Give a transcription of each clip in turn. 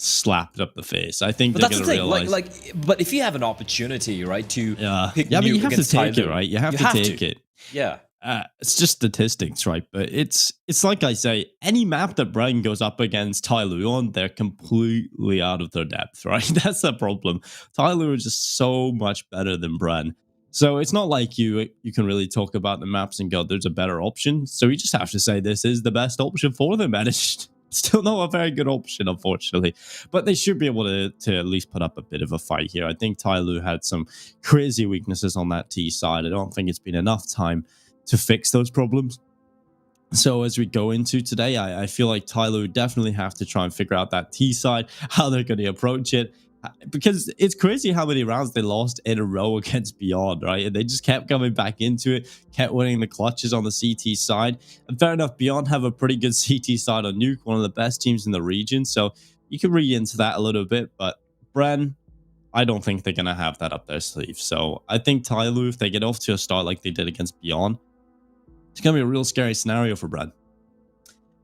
slapped up the face. I think But they're that's going the to thing, realize. but if you have an opportunity, right, to pick Yeah, but you Nuke have to against take it, Tyloo, right? You have you to have take to. it. Yeah. It's just statistics, right? But it's like I say, any map that Bren goes up against Tyloo on, they're completely out of their depth, right? That's the problem. Tyloo is just so much better than Bren. So it's not like you can really talk about the maps and go, there's a better option. So you just have to say this is the best option for them, and it's still not a very good option, unfortunately. But they should be able to at least put up a bit of a fight here. I think Tyloo had some crazy weaknesses on that T side. I don't think it's been enough time to fix those problems. So as we go into today, I feel like Tyloo definitely have to try and figure out that T side, how they're going to approach it. Because it's crazy how many rounds they lost in a row against Beyond, right? And they just kept coming back into it, kept winning the clutches on the CT side. And fair enough, Beyond have a pretty good CT side on Nuke, one of the best teams in the region. So you can read into that a little bit. But Bren, I don't think they're going to have that up their sleeve. So I think Tyloo, if they get off to a start like they did against Beyond, it's going to be a real scary scenario for Bren.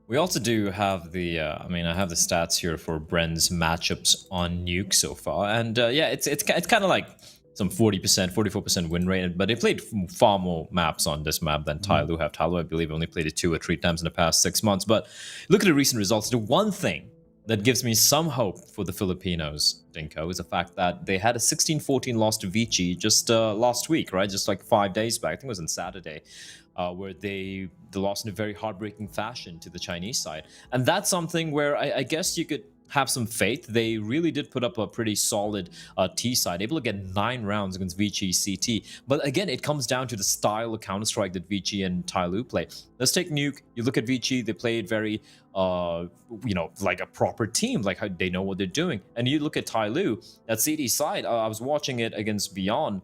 We also do have the, I have the stats here for Bren's matchups on Nuke so far, and yeah, it's kind of like some 40%, 44% win rate, but they played far more maps on this map than Tyloo have. Tyloo, I believe, only played it 2 or 3 times in the past 6 months, but look at the recent results. The one thing that gives me some hope for the Filipinos, Dinko, is the fact that they had a 16-14 loss to Vici just last week, right? Just like 5 days back. I think it was on Saturday. Where they lost in a very heartbreaking fashion to the Chinese side. And that's something where I guess you could have some faith. They really did put up a pretty solid T side, able to get 9 rounds against Vici CT. But again, it comes down to the style of Counter-Strike that Vici and Tyloo play. Let's take Nuke. You look at Vici, they played very, like a proper team, like how they know what they're doing. And you look at Tyloo, that CT side, I was watching it against Beyond,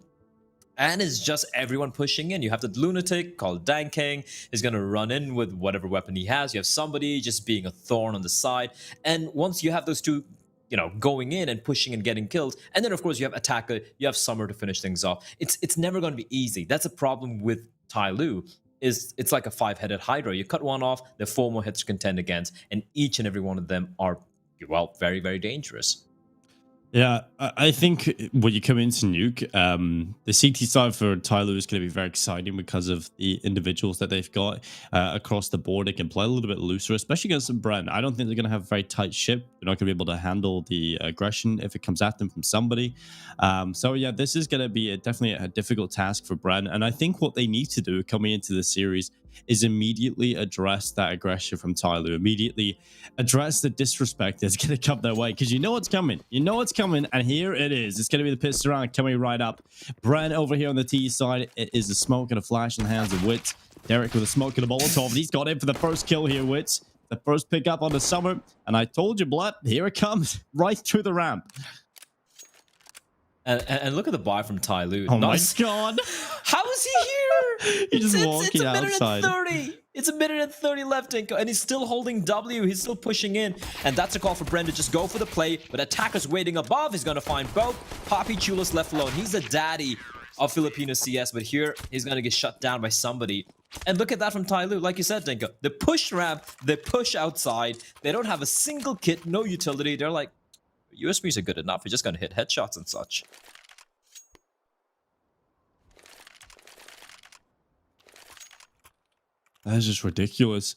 and it's just everyone pushing in. You have the lunatic called Danking. He's going to run in with whatever weapon he has. You have somebody just being a thorn on the side. And once you have those two, going in and pushing and getting killed, and then, of course, you have Attacker, you have Summer to finish things off. It's never going to be easy. That's a problem with Tyloo. It's like a 5-headed Hydra. You cut one off, there are 4 more heads to contend against, and each and every one of them are, well, very, very dangerous. Yeah, I think when you come into Nuke, the CT side for Tyloo is going to be very exciting because of the individuals that they've got across the board. They can play a little bit looser, especially against Bren. I don't think they're going to have a very tight ship. They're not going to be able to handle the aggression if it comes at them from somebody. So yeah, this is going to be definitely a difficult task for Bren. And I think what they need to do coming into the series is immediately address that aggression from Tyloo. Immediately address the disrespect that's going to come their way, because you know what's coming. You know what's coming, and here it is. It's going to be the pistol round coming right up. Bren over here on the T side. It is a smoke and a flash in the hands of Wits. Derek with a smoke and a Molotov, and he's got in for the first kill here, Wits. The first pick up on the Summer, and I told you, Blood, here it comes, right through the ramp. And look at the buy from Tyloo. Oh my god. How is he here? He's just walking outside. It's a minute and 30. It's a minute and 30 left, and he's still holding W. He's still pushing in. And that's a call for Bren to just go for the play. But Attacker's waiting above. He's going to find both. Poppy Chulos left alone. He's the daddy of Filipino CS. But here, he's going to get shut down by somebody. And look at that from Tyloo. Like you said, Dinko. They push ramp. They push outside. They don't have a single kit. No utility. They're like, USBs are good enough. You're just going to hit headshots and such. That is just ridiculous.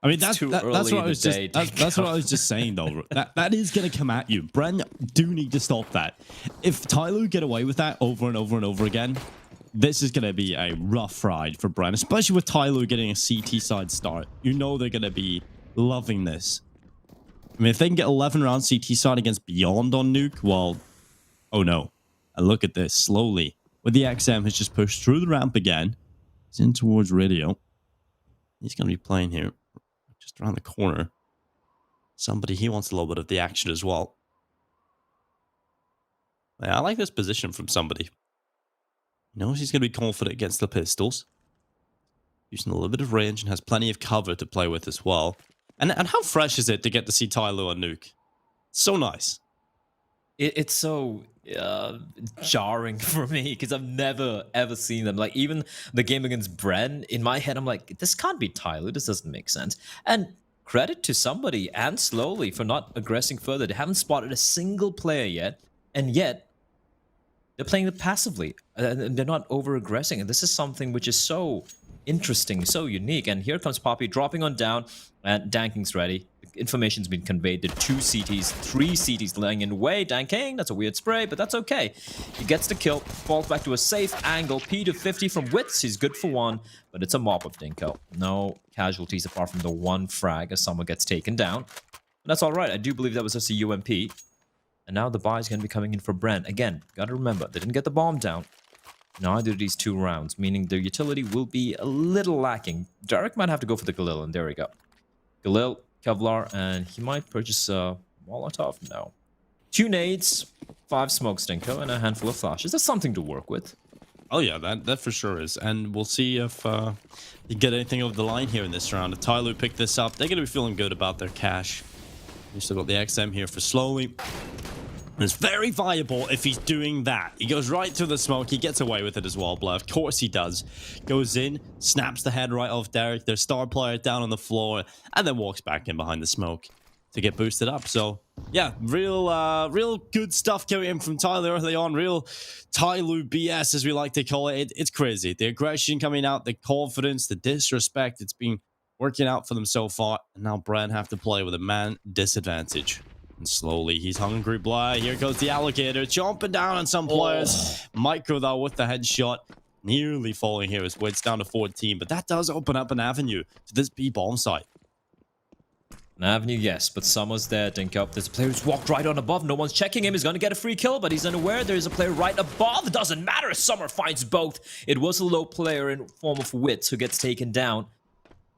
I mean, that's what I was just that's what I was just saying though. That is going to come at you. Bren do need to stop that. If Tyloo get away with that over and over and over again, this is going to be a rough ride for Bren, especially with Tyloo getting a CT side start. You know they're going to be loving this. I mean, if they can get 11 rounds CT side against Beyond on Nuke, well, oh no. And look at this, slowly. With the XM has just pushed through the ramp again. He's in towards radio. He's going to be playing here, just around the corner. Somebody, he wants a little bit of the action as well. Yeah, I like this position from somebody. He knows he's going to be confident against the pistols. Using a little bit of range and has plenty of cover to play with as well. And how fresh is it to get to see Tyloo on Nuke? So nice. It's so jarring for me because I've never ever seen them. Like even the game against Bren, in my head, I'm like, this can't be Tyloo. This doesn't make sense. And credit to somebody and Slowly for not aggressing further. They haven't spotted a single player yet, and yet they're playing it passively. And they're not over-aggressing. And this is something which is so interesting, so unique. And here comes Poppy dropping on down, and Danking's ready. The information's been conveyed. The 2 CTs, 3 CTs laying in way. Danking, that's a weird spray, but that's okay. He gets the kill, falls back to a safe angle. P to 50 from Wits. He's good for 1, but it's a mop of Dinko. No casualties apart from the 1 frag as someone gets taken down. And that's all right. I do believe that was just a UMP. And now the buy is going to be coming in for Bren. Again, gotta remember, they didn't get the bomb down. Neither of these 2 rounds, meaning their utility will be a little lacking. Derek might have to go for the Galil, and there we go. Galil, Kevlar, and he might purchase a Molotov? No. 2 nades, 5 smoke stinko, and a handful of flashes. That's something to work with. Oh yeah, that for sure is. And we'll see if you get anything over the line here in this round. If Tyloo pick this up, they're going to be feeling good about their cash. We still got the XM here for Slowly. It's very viable if he's doing that. He goes right to the smoke. He gets away with it as well, Blair. Of course he does. Goes in, snaps the head right off Derek, their star player, down on the floor, and then walks back in behind the smoke to get boosted up. So, yeah, real good stuff coming in from Tyler early on. Real Tyloo BS, as we like to call it. It's crazy. The aggression coming out, the confidence, the disrespect. It's been working out for them so far. And now Bren have to play with a man disadvantage. And Slowly, he's hungry, Bly. Here goes the alligator, chomping down on some players. Micro, though, with the headshot. Nearly falling here as Wits down to 14. But that does open up an avenue to this B bomb site. An avenue, yes, but Summer's there, Dinko. There's a player who's walked right on above. No one's checking him. He's going to get a free kill, but he's unaware. There's a player right above. It doesn't matter. Summer finds both. It was a low player in form of Wits who gets taken down.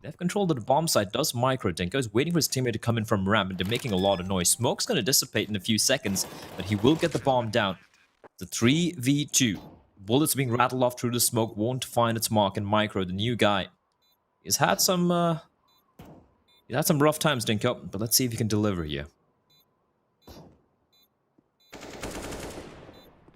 They have control of the bomb site. Does Micro. Dinko is waiting for his teammate to come in from ramp, and they're making a lot of noise. Smoke's going to dissipate in a few seconds, but he will get the bomb down. The 3v2. Bullets being rattled off through the smoke won't find its mark, and Micro, the new guy, he's had some rough times, Dinko, but let's see if he can deliver here.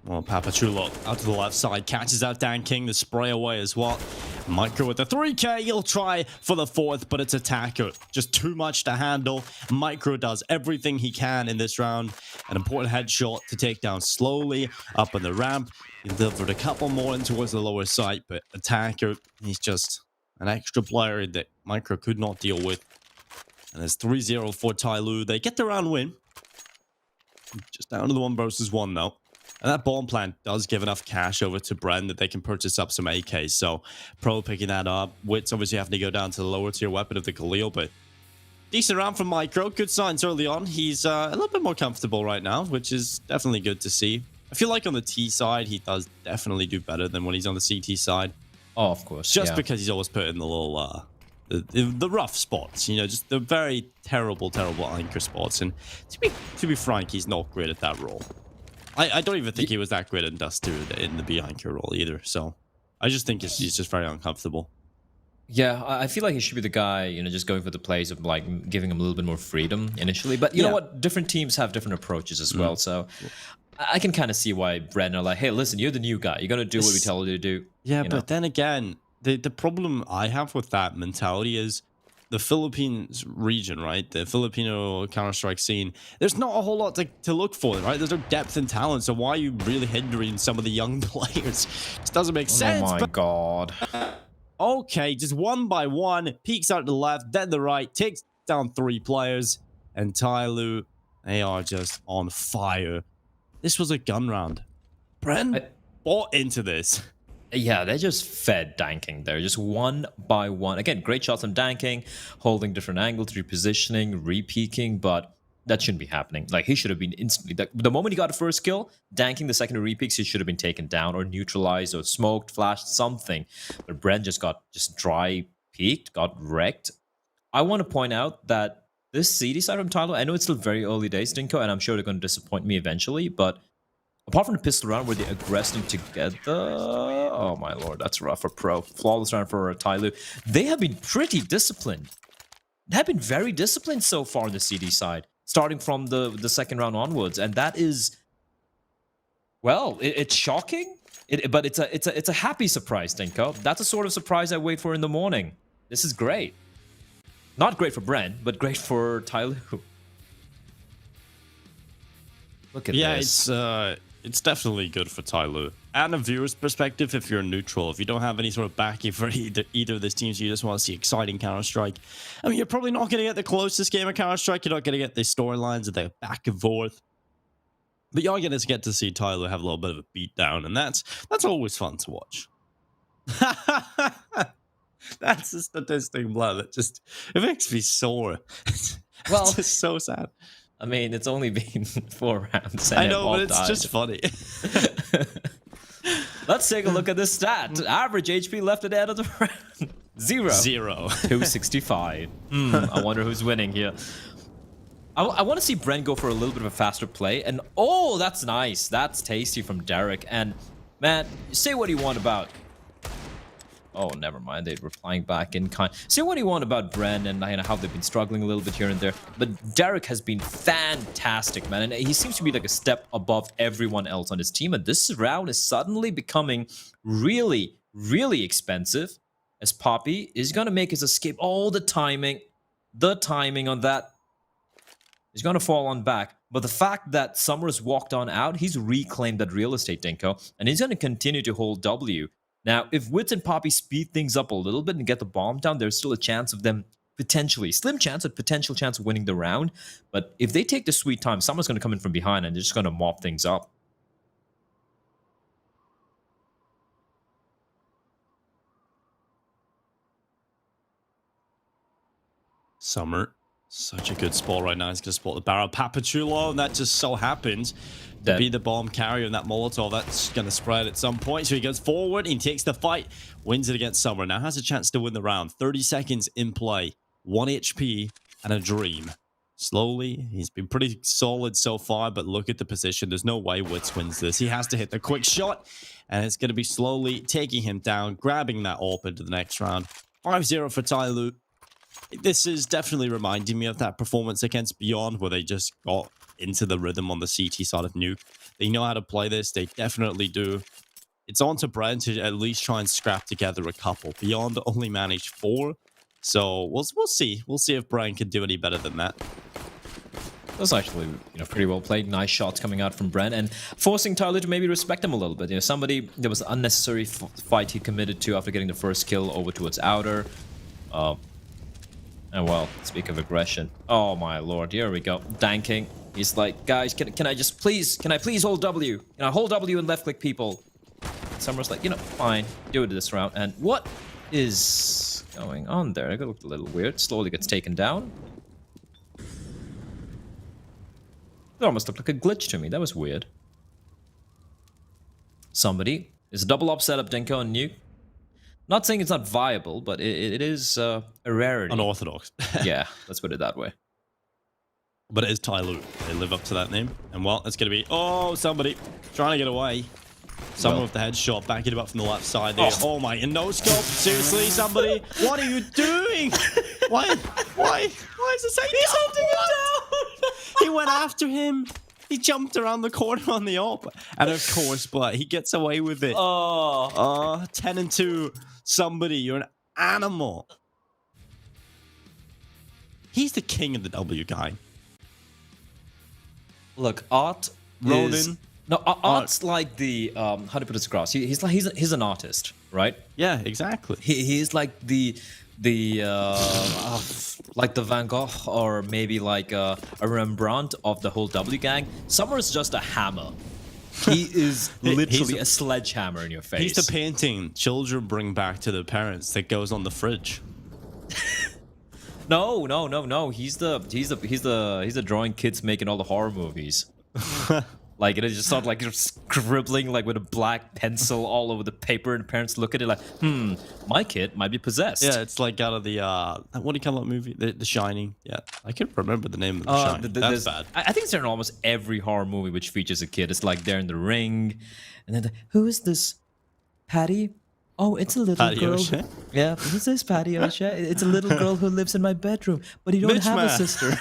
Well, Papachulo out to the left side, catches out Danking, the spray away as well. Micro with the 3K, he'll try for the 4th, but it's Attacker. Just too much to handle. Micro does everything he can in this round. An important headshot to take down Slowly up on the ramp. He delivered a couple more in towards the lower side, but Attacker, he's just an extra player that Micro could not deal with. And it's 3-0 for Tyloo. They get the round win. Just down to the 1 versus 1 though. And that bomb plant does give enough cash over to Bren that they can purchase up some AKs. So, Pro picking that up. Wits obviously having to go down to the lower tier weapon of the Galil, but decent round from Micro. Good signs early on. He's a little bit more comfortable right now, which is definitely good to see. I feel like on the T side, he does definitely do better than when he's on the CT side. Oh, of course. Just because he's always put in the little, the rough spots, you know, just the very terrible anchor spots. And to be frank, he's not great at that role. I don't even think he was that great in Dust 2 in the B anchor role either. So I just think he's just very uncomfortable. Yeah, I feel like he should be the guy, you know, just going for the plays of like giving him a little bit more freedom initially. But you know what? Different teams have different approaches as well. So I can kind of see why Bren are like, hey, listen, you're the new guy. You're going to do what we tell you to do. Yeah, but then again, the problem I have with that mentality is the Philippines region, right? The Filipino Counter-Strike scene. There's not a whole lot to look for, right? There's no depth and talent. So why are you really hindering some of the young players? It doesn't make sense. Oh my God. Okay, just 1 by 1. Peeks out to the left, then the right. Takes down 3 players. And Tyloo, they are just on fire. This was a gun round. Bren bought into this. Yeah, they just fed Danking there, just 1 by 1. Again, great shots from Danking, holding different angles, repositioning, re-peeking, but that shouldn't be happening. Like, he should have been instantly... The moment he got a first kill, Danking the second re-peeks, he should have been taken down or neutralized or smoked, flashed, something. But Bren just got dry peeked, got wrecked. I want to point out that this CD side from Tyloo, I know it's still very early days, Dinko, and I'm sure they're going to disappoint me eventually, but apart from the pistol round where they aggressed them together, oh my lord, that's rough for Pro. Flawless round for Tyloo. They have been pretty disciplined. They have been very disciplined so far on the CD side, starting from the second round onwards, and that is, well, it's shocking, but it's a happy surprise, Dinko. That's a sort of surprise I wait for in the morning. This is great. Not great for Bren, but great for Tyloo. Look at this. It's definitely good for Tyloo. And a viewer's perspective, if you're neutral, if you don't have any sort of backing for either of these teams, you just want to see exciting Counter-Strike. I mean, you're probably not going to get the closest game of Counter-Strike. You're not going to get the storylines of the back and forth. But you're going to get to see Tyloo have a little bit of a beatdown, and that's always fun to watch. That's a statistic, blood. It makes me sore. Well, it's just so sad. I mean, it's only been 4 rounds. And I know, but it's just funny. Let's take a look at this stat. Average HP left at the end of the round. 0. 265. I wonder who's winning here. I want to see Bren go for a little bit of a faster play. And, oh, that's nice. That's tasty from Derek. And, man, say what you want about... Oh, never mind. They were flying back in kind. Say what you want about Bren and how they've been struggling a little bit here and there. But Derek has been fantastic, man. And he seems to be like a step above everyone else on his team. And this round is suddenly becoming really, really expensive. As Poppy is going to make his escape. Oh, the timing on that. He's going to fall on back. But the fact that Summers walked on out, he's reclaimed that real estate, Dinko. And he's going to continue to hold W. Now, if Wits and Poppy speed things up a little bit and get the bomb down, there's still a chance of them potentially, slim chance, a potential chance of winning the round. But if they take the sweet time, someone's going to come in from behind and they're just going to mop things up. Summer, such a good spot right now. He's going to spot the barrel. Papachulo, and that just so happens to be the bomb carrier, and that Molotov, that's going to spread at some point. So he goes forward, he takes the fight, wins it against Summer. Now has a chance to win the round. 30 seconds in play, 1 HP, and a dream. Slowly, he's been pretty solid so far, but look at the position. There's no way Wits wins this. He has to hit the quick shot, and it's going to be slowly taking him down, grabbing that AWP into the next round. 5-0 for Tyloo. This is definitely reminding me of that performance against Beyond, where they just got into the rhythm on the CT side of Nuke. They know how to play this. They definitely do. It's on to Bren to at least try and scrap together a couple. Beyond only managed 4. So we'll see. We'll see if Bren can do any better than that. That was actually pretty well played. Nice shots coming out from Bren and forcing Tyloo to maybe respect him a little bit. Somebody, there was an unnecessary fight he committed to after getting the first kill over towards Outer. And well, speak of aggression. Oh my lord, here we go. Danking. He's like, guys, can I please hold W? Can I hold W and left click people? Summer's like, fine, do it this round. And what is going on there? It looked a little weird. Slowly gets taken down. It almost looked like a glitch to me. That was weird. Somebody is a double op setup, Denko and Nuke. Not saying it's not viable, but it is a rarity. Unorthodox. Yeah, let's put it that way. But it is Tyloo. They live up to that name. And well, it's going to be... Oh, somebody trying to get away. Someone with the headshot, backing him up from the left side there. Oh my, and no scope. Seriously, somebody. What are you doing? Why is the safety? He's holding him down. He went after him. He jumped around the corner on the AWP. And of course, but he gets away with it. 10 and 2. Somebody, you're an animal. He's the king of the W guy. Look, Art Ronin. Is... No, Art's like the... how to put this across? He's an artist, right? Yeah, exactly. He's like the like the Van Gogh, or maybe like a Rembrandt of the whole W gang. Summer's just a hammer. He is literally a sledgehammer in your face. He's the painting children bring back to their parents that goes on the fridge. No. He's the drawing kids making all the horror movies. Like, it is just sort of like you're scribbling like with a black pencil all over the paper, and parents look at it like, my kid might be possessed. Yeah, it's like out of the what do you call that movie? The Shining. Yeah, I can't remember the name of the Shining. That's bad. I think it's in almost every horror movie which features a kid. It's like they're in the ring, and then who is this? Patty? Oh, it's a little Patty girl. O'Shea? Yeah, who's this Patty O'Shea? It's a little girl who lives in my bedroom, but you don't have a sister.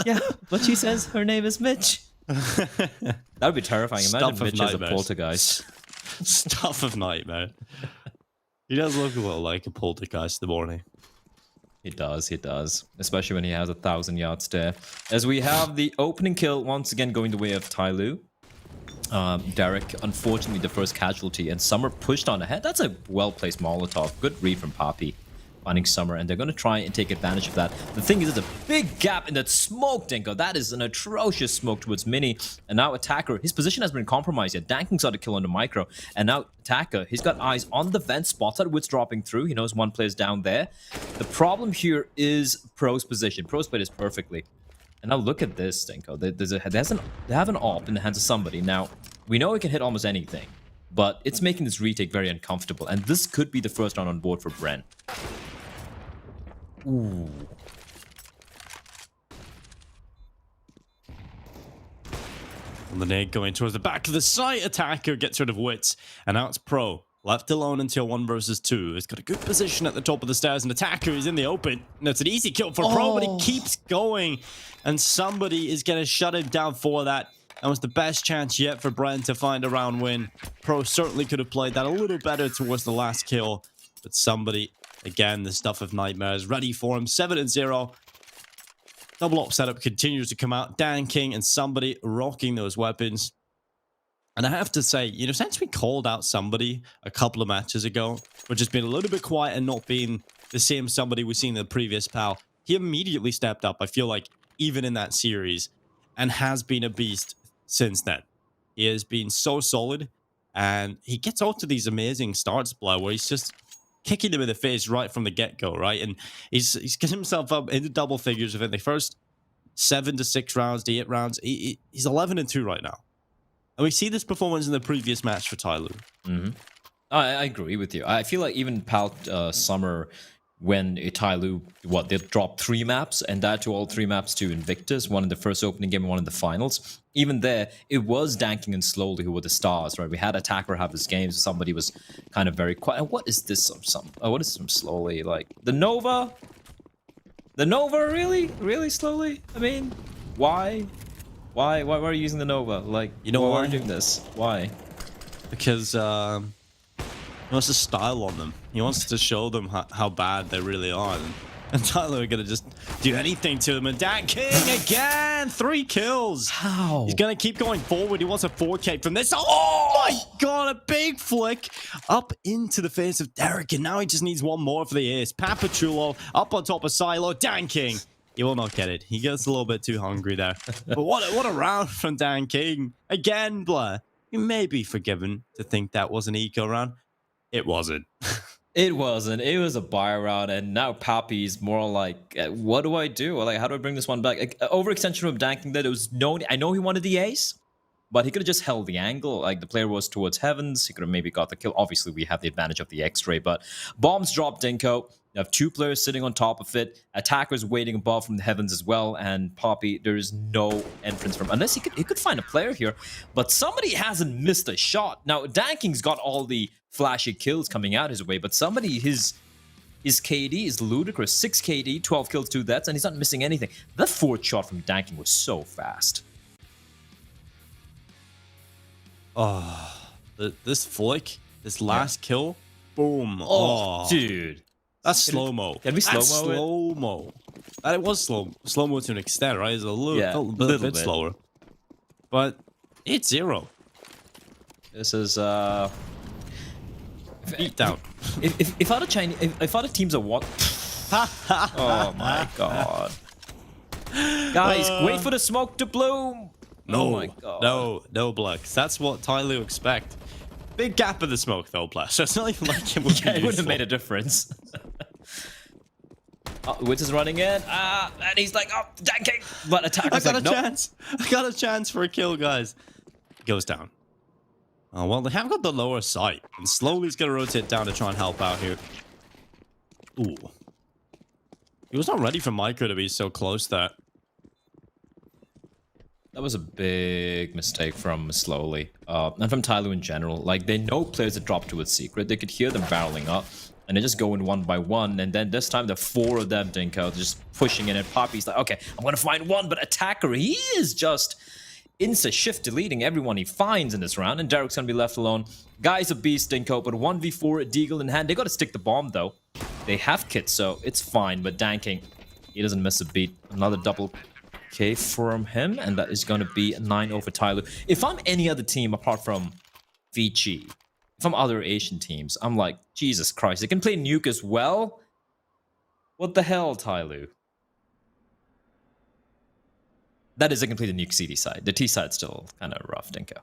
Yeah, but she says her name is Mitch. That would be terrifying. Imagine Mitch as a poltergeist. Stuff of nightmare. He does look a little like a poltergeist in the morning. He does. Especially when he has 1,000 yards there. As we have the opening kill once again going the way of Tyloo. Derek, unfortunately, the first casualty, and Summer pushed on ahead. That's a well-placed Molotov. Good read from Poppy, finding Summer, and they're going to try and take advantage of that. The thing is, there's a big gap in that smoke, Dinko. That is an atrocious smoke towards Mini, and now Attacker, his position has been compromised yet. Danking's got a kill on the Micro, and now Attacker, he's got eyes on the vent, spots that Wit's dropping through. He knows one player's down there. The problem here is Pro's position. Pro's played this perfectly. And now look at this, Dinko. They have an AWP in the hands of somebody. Now, we know it can hit almost anything, but it's making this retake very uncomfortable. And this could be the first round on board for Bren. Ooh. And the nade going towards the back of the site. Attacker gets rid of Wits. And now it's Pro. Left alone until 1 versus 2. He's got a good position at the top of the stairs. And Attacker is in the open. And it's an easy kill for Pro, but he keeps going. And somebody is going to shut him down for that. That was the best chance yet for Bren to find a round win. Pro certainly could have played that a little better towards the last kill. But somebody, again, the stuff of nightmares, ready for him. 7-0. Double op setup continues to come out. Danking and somebody rocking those weapons. And I have to say, you know, since we called out somebody a couple of matches ago, which has been a little bit quiet and not being the same somebody we've seen in the previous PAL, he immediately stepped up, I feel like, even in that series, and has been a beast since then. He has been so solid, and he gets out to these amazing starts, Blair, where he's just kicking him in the face right from the get-go, right? And he's getting himself up into double figures within the first 7 to 6 rounds, to 8 rounds. He's 11-2 right now. And we see this performance in the previous match for Tyloo. Mm-hmm. I agree with you. I feel like even PAL Summer, when Tyloo, they dropped 3 maps, and that to all 3 maps to Invictus, one in the first opening game and one in the finals. Even there, it was Danking and Slowly who were the stars, right? We had Attacker have his games. Somebody was kind of very quiet. What is this? What is some Slowly? Like, the Nova? The Nova, really? Really Slowly? I mean, why? Why are you using the Nova? Like, you know why why are you doing this? Why? Because he wants to style on them. He wants to show them how bad they really are. And Tyloo are going to just do anything to them. And Danking again! 3 kills! How? He's going to keep going forward. He wants a 4K from this. Oh my god, a big flick up into the face of Derek. And now he just needs one more for the ace. Papachulo up on top of Silo. Danking. He will not get it. He gets a little bit too hungry there. But what a round from Danking. Again, Blair, you may be forgiven to think that was an eco round. It wasn't. It wasn't. It was a buy round, and now Poppy's more like, what do I do? Like, how do I bring this one back? Like, overextension from Danking that it was no. I know he wanted the ace, but he could have just held the angle. Like, the player was towards heavens. He could have maybe got the kill. Obviously, we have the advantage of the X-ray, but bombs drop Dinko. You have 2 players sitting on top of it. Attackers waiting above from the heavens as well. And Poppy, there is no entrance from, unless he could find a player here. But somebody hasn't missed a shot. Now, Danking's got all the flashy kills coming out his way, but somebody, his KD is ludicrous. 6 KD, 12 kills, 2 deaths, and he's not missing anything. That 4th shot from Danking was so fast. Oh, this flick, this last kill, boom. Oh, dude. That's slow-mo. Can we slow-mo it? Slow-mo. It was slow-mo to an extent, right? It's a little bit slower. But it's 0. This is beat down. If other teams are what? Oh my god. Guys, wait for the smoke to bloom. No, oh my god. No, Blacks. That's what Tyloo expect. Big gap in the smoke, though, Blash. So it's not even like it would it would have made a difference. Witz is running in, and he's like, oh, Danking. But Attacker's like, nope. I got a chance for a kill, guys. Goes down. Oh, well, they have got the lower sight. And slowly he's going to rotate down to try and help out here. Ooh. He was not ready for Micro to be so close there. That was a big mistake from Slowly. And from Tyloo in general. Like, they know players that drop to its secret. They could hear them barreling up. And they just go in 1 by 1. And then this time, the 4 of them, Dinko, just pushing in. And Poppy's like, okay, I'm going to find one. But Attacker, he is just insta-shift deleting everyone he finds in this round. And Derek's going to be left alone. Guy's a beast, Dinko. But 1v4, Deagle in hand. They got to stick the bomb, though. They have kits, so it's fine. But Danking, he doesn't miss a beat. Another double K from him, and that is going to be 9 over Tyloo. If I'm any other team apart from Fiji, if I'm other Asian teams, I'm like, Jesus Christ, they can play Nuke as well? What the hell, Tyloo? That is a completely Nuke CD side. The T side's still kind of rough, Dinko.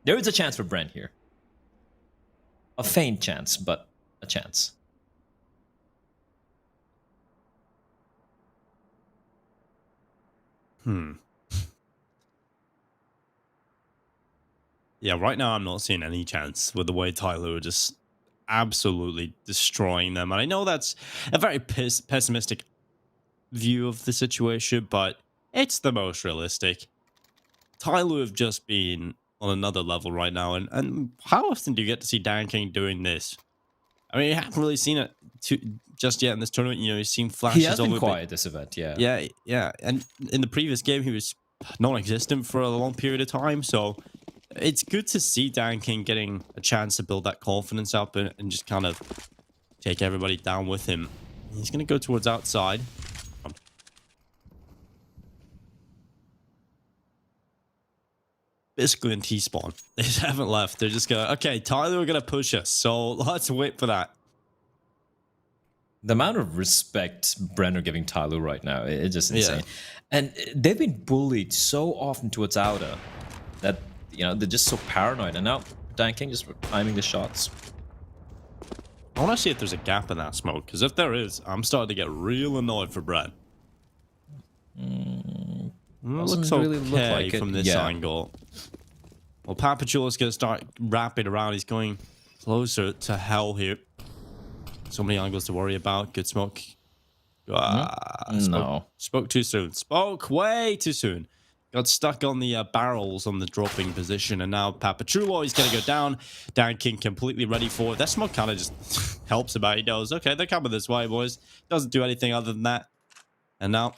There is a chance for Bren here. A faint chance, but a chance. Yeah, right now I'm not seeing any chance with the way Tyloo are just absolutely destroying them. And I know that's a very pessimistic view of the situation, but it's the most realistic. Tyloo have just been on another level right now. And how often do you get to see Danking doing this? I mean, you haven't really seen it just yet in this tournament. You know, you've seen flashes. He has been quiet this event, yeah. Yeah. And in the previous game, he was non-existent for a long period of time. So it's good to see Danking getting a chance to build that confidence up and just kind of take everybody down with him. He's going to go towards outside. Basically in T-spawn. They just haven't left. They're just going, okay, Tyloo are going to push us. So let's wait for that. The amount of respect Bren are giving Tyloo right now, it's just insane. Yeah. And they've been bullied so often towards Outer that, you know, they're just so paranoid. And now Danking just timing the shots. I want to see if there's a gap in that smoke, because if there is, I'm starting to get real annoyed for Bren. Looks okay really look like from this angle. Well, Papachula's going to start wrapping around. He's going closer to hell here. So many angles to worry about. Good smoke. Spoke too soon. Spoke way too soon. Got stuck on the barrels on the dropping position, and now Papachulo is going to go down. Danking completely ready for it. That smoke kind of just helps him out. He knows, okay, they're coming this way, boys. Doesn't do anything other than that. And now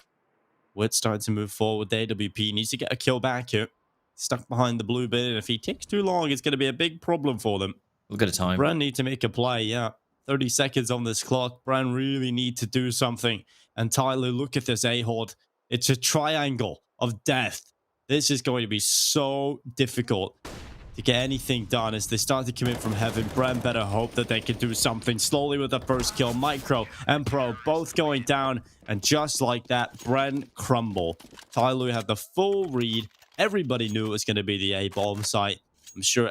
Witt's starting to move forward. The AWP needs to get a kill back here. Stuck behind the blue bit, and if he takes too long, it's going to be a big problem for them. Look at the time. Bren need to make a play, yeah. 30 seconds on this clock. Bren really need to do something. And Tyloo, look at this A-Horde. It's a triangle of death. This is going to be so difficult to get anything done as they start to commit from heaven. Bren better hope that they can do something slowly with the first kill. Micro and Pro both going down. And just like that, Bren crumble. Tyloo had the full read. Everybody knew it was going to be the A-bomb site. I'm sure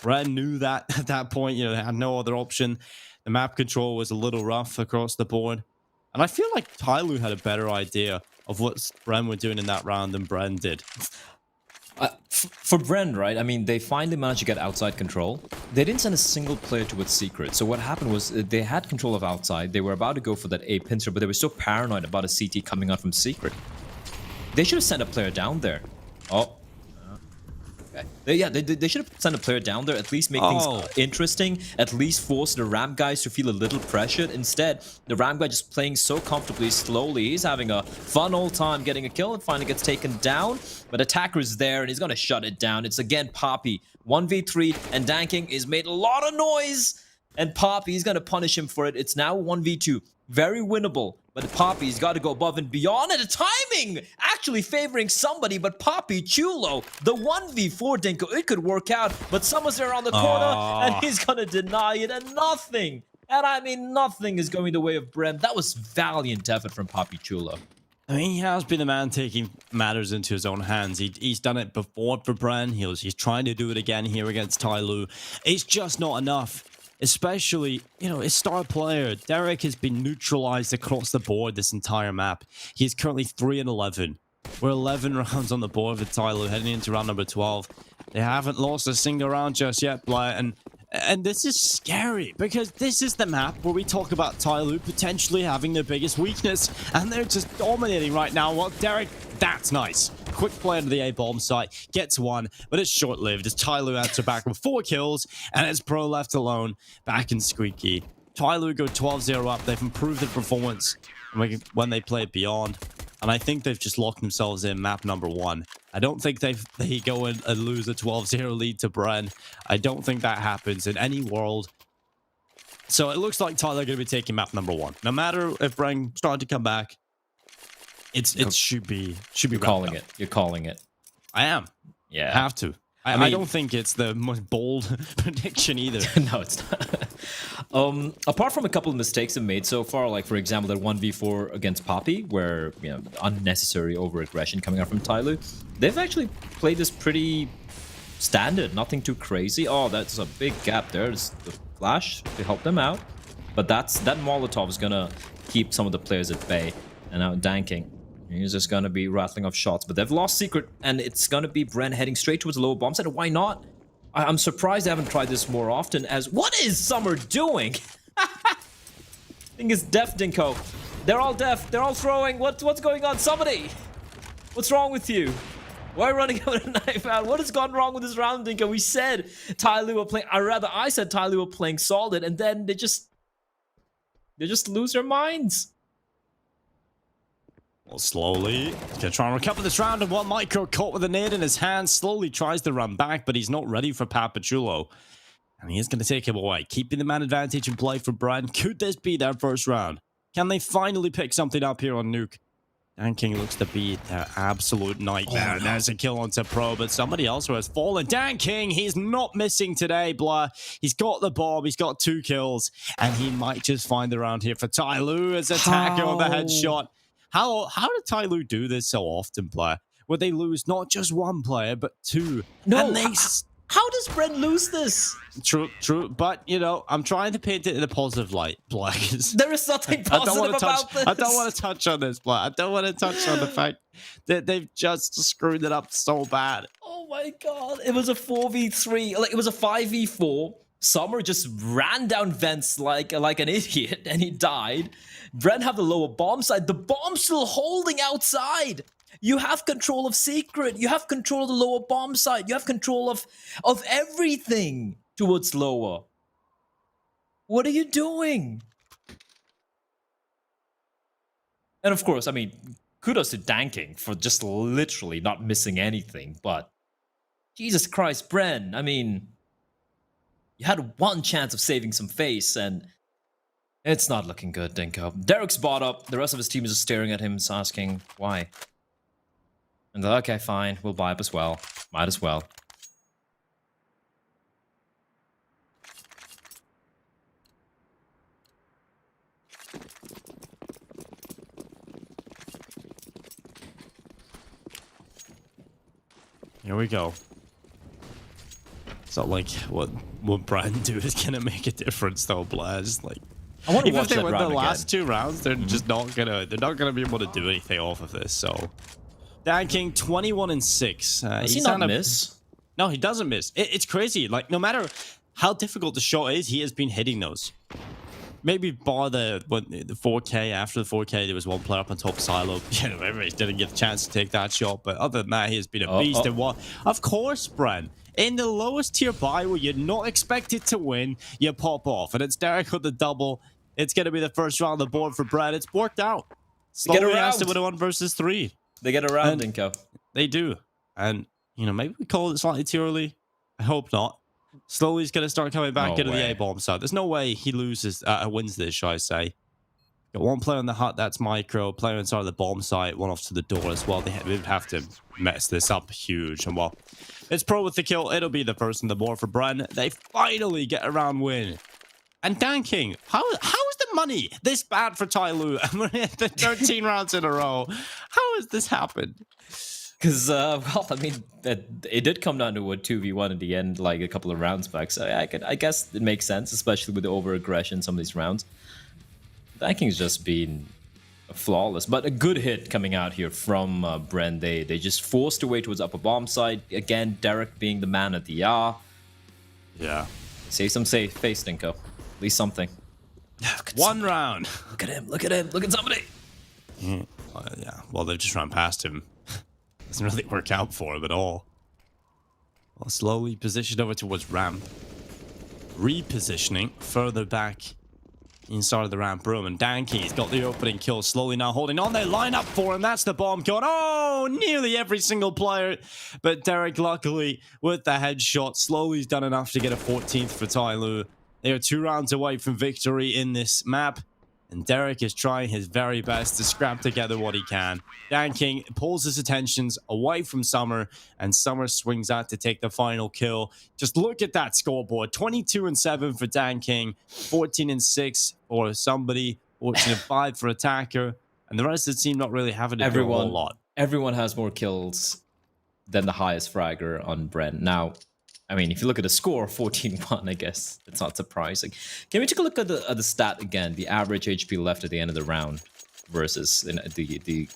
Bren knew that at that point. You know, they had no other option. The map control was a little rough across the board. And I feel like Tyloo had a better idea of what Bren were doing in that round than Bren did. For Bren, right? I mean, they finally managed to get outside control. They didn't send a single player to its secret. So what happened was they had control of outside. They were about to go for that A pincer, but they were so paranoid about a CT coming out from secret. They should have sent a player down there. Oh. Okay. They should have sent a player down there, at least make things interesting, at least force the ramp guys to feel a little pressured. Instead, the ramp guy just playing so comfortably, slowly. He's having a fun old time getting a kill and finally gets taken down. But Attacker is there and he's going to shut it down. It's again Poppy. 1v3 and Danking is made a lot of noise. And Poppy, he's going to punish him for it. It's now 1v2. Very winnable. But Poppy's got to go above and beyond. And the timing actually favoring somebody but Poppy Chulo. The 1v4 Dinko. It could work out. But someone's there around the corner. And he's going to deny it. And nothing. And I mean, nothing is going the way of Bren. That was valiant effort from Poppy Chulo. I mean, he has been the man taking matters into his own hands. He's done it before for Bren. He's trying to do it again here against Tyloo. It's just not enough. Especially, you know, his star player, Derek, has been neutralized across the board this entire map. He's currently 3-11. We're 11 rounds on the board with Tyloo heading into round number 12. They haven't lost a single round just yet, Blair. And this is scary because this is the map where we talk about Tyloo potentially having their biggest weakness. And they're just dominating right now. Well, Derek, that's nice. Quick play into the A-bomb site, gets one, but it's short-lived as Tyloo answer back with 4 kills, and it's Pro left alone, back in Squeaky. Tyloo go 12-0 up. They've improved their performance when they play Beyond, and I think they've just locked themselves in map number 1. I don't think they go in and lose a 12-0 lead to Bren. I don't think that happens in any world. So it looks like Tyler going to be taking map number 1. No matter if Bren starting to come back, it should be You're calling it. You're calling it. I am. Yeah. Have to. I mean, I don't think it's the most bold prediction either. No, it's not. Apart from a couple of mistakes they've made so far, like for example, that 1v4 against Poppy, where unnecessary over-aggression coming out from Tyloo, they've actually played this pretty standard, nothing too crazy. Oh, that's a big gap there. There's the flash to help them out, but that Molotov is gonna keep some of the players at bay. And now Danking, he's just gonna be rattling off shots, but they've lost Secret, and it's gonna be Bren heading straight towards the lower bomb site. Why not? I'm surprised they haven't tried this more often. As what is Summer doing? Thing is deaf, Dinko. They're all deaf. They're all throwing. What's going on? Somebody, what's wrong with you? Why are you running out with a knife out? What has gone wrong with this round, Dinko? We said Tyloo were playing. I said Tyloo were playing solid, and then they just lose their minds. Well, slowly, he's gonna try and recover this round, and one micro caught with a nade in his hand, slowly tries to run back, but he's not ready for Papachulo. And he is gonna take him away, keeping the man advantage in play for Bren. Could this be their first round? Can they finally pick something up here on Nuke? Danking looks to be their absolute nightmare. No. There's a kill onto Pro, but somebody else who has fallen. Danking, he's not missing today, Blur. He's got the bomb, he's got 2 kills, and he might just find the round here for Tyloo as attacker on the headshot. How did Tyloo do this so often, Blair? Where they lose not just 1 player, but 2. No, and they how does Bren lose this? True, but I'm trying to paint it in a positive light, Blair. There is nothing positive about this. I don't want to touch on this, Blair. I don't want to touch on the fact that they've just screwed it up so bad. Oh my god, it was a 4v3, like it was a 5v4. Summer just ran down vents like an idiot, and he died. Bren have the lower bomb side. The bomb's still holding outside. You have control of Secret. You have control of the lower bomb side. You have control of everything towards lower. What are you doing? And of course, I mean, kudos to Danking for just literally not missing anything. But Jesus Christ, Bren, I mean, you had 1 chance of saving some face, and it's not looking good, Dinko. Derek's bought up. The rest of his team is just staring at him, asking why. And they're like, okay, fine, we'll buy up as well. Might as well. Here we go. It's not like what Bren do is gonna make a difference though, Blaz. Like, I want to even watch if they that win the round last again. 2 rounds, they're just not gonna be able to do anything off of this. So, Danking 21-6. Does he not miss? No, he doesn't miss. It's crazy. Like, no matter how difficult the shot is, he has been hitting those. Maybe bar the 4K. After the 4K, there was 1 player up on top, Silo. Maybe he didn't get a chance to take that shot. But other than that, he has been a beast. And what? Of course, Bren. In the lowest tier buy where you're not expected to win, you pop off. And it's Derek with the double. It's going to be the first round on the board for Bren. It's worked out. Slowly has to win a 1 versus 3. They get around, Dinko. They do. And, maybe we call it slightly too early. I hope not. Slowly he's going to start coming back into the A-bomb side. There's no way he wins this, shall I say. Got 1 player in the hut, that's Micro. Player inside the bomb site, 1 off to the door as well. They would have to mess this up huge. And well, it's Pro with the kill. It'll be the first in the board for Bren. They finally get a round win. And Danking, how is the money this bad for Tyloo? And we're at the 13 rounds in a row. How has this happened? Because, well, I mean, it did come down to a 2v1 in the end, like a couple of rounds back. So I guess it makes sense, especially with the over-aggression some of these rounds. Danking's just been flawless, but a good hit coming out here from Bren. They just forced away towards upper bomb side. Again, Derek being the man at the R. Yeah. Save some face, Dinko. At least something. 1 round. Look at him. Look at him. Look at somebody. Yeah. Well, they've just run past him. Doesn't really work out for him at all. Well, slowly positioned over towards ramp. Repositioning further back inside of the ramp room. And Danky's got the opening kill, slowly now holding on. They line up for him. That's the bomb going. Oh, nearly every single player. But Derek, luckily, with the headshot, slowly's done enough to get a 14th for Tyloo. They are 2 rounds away from victory in this map. And Derek is trying his very best to scrap together what he can. Danking pulls his attentions away from Summer, and Summer swings out to take the final kill. Just look at that scoreboard. 22-7 for Danking, 14-6 for somebody, 14-5 for Attacker, and the rest of the team not really having to do a whole lot. Everyone has more kills than the highest fragger on Bren. Now, I mean, if you look at the score, 14-1, I guess it's not surprising. Can we take a look at the stat again? The average HP left at the end of the round versus the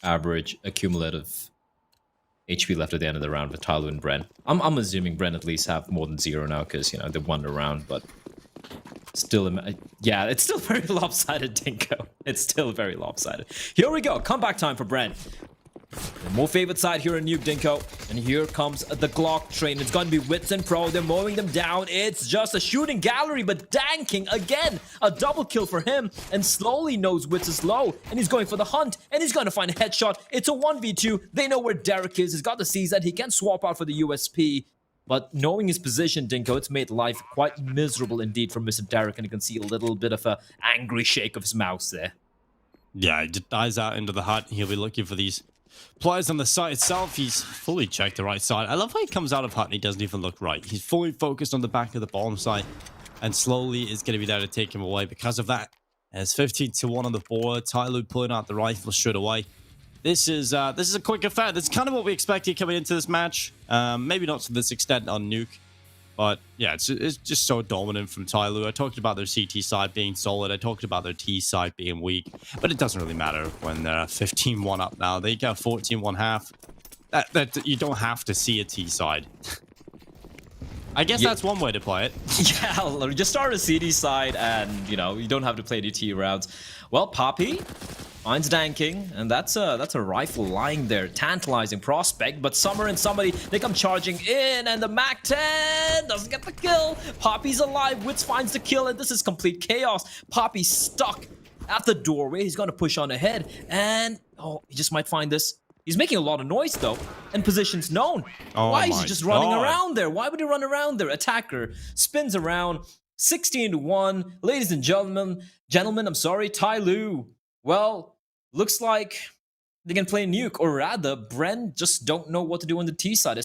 average accumulative HP left at the end of the round with Tyloo and Bren. I'm assuming Bren at least have more than 0 now because, you know, they won the round, but still, yeah, it's still very lopsided, Dinko. It's still very lopsided. Here we go. Comeback time for Bren. The more favorite side here in Nuke, Dinko. And here comes the Glock train. It's going to be Wits and Pro. They're mowing them down. It's just a shooting gallery, but Danking, again, a double kill for him. And slowly knows Wits is low. And he's going for the hunt. And he's going to find a headshot. It's a 1v2. They know where Derek is. He's got the CZ. He can swap out for the USP. But knowing his position, Dinko, it's made life quite miserable indeed for Mr. Derek. And you can see a little bit of an angry shake of his mouse there. Yeah, he just dies out into the hut. He'll be looking for these players on the site itself. He's fully checked the right side. I love how he comes out of hut and he doesn't even look right. He's fully focused on the back of the bottom side, and slowly is going to be there to take him away because of that. And it's 15-1 on the board. Tyloo pulling out the rifle straight away. This is a quick effect. That's kind of what we expected coming into this match. Maybe not to this extent on Nuke, but yeah, it's just so dominant from Tyloo. I talked about their CT side being solid. I talked about their T side being weak, but it doesn't really matter when they're 15-1 up now. They got 14-1 half. That you don't have to see a T side. I guess that's one way to play it. Yeah, just start a CD side and, you know, you don't have to play the T rounds. Well, Poppy finds Danking, and that's a rifle lying there. Tantalizing prospect, but Summer and somebody, they come charging in, and the MAC-10 doesn't get the kill. Poppy's alive. Wits finds the kill, and this is complete chaos. Poppy's stuck at the doorway. He's going to push on ahead, and, oh, he just might find this. He's making a lot of noise, though, and position's known. Oh, why is he just running around there? Why would he run around there? Attacker spins around, 16-1. Ladies and gentlemen, I'm sorry, Tyloo. Well, looks like they can play Nuke, or rather, Bren just don't know what to do on the T side.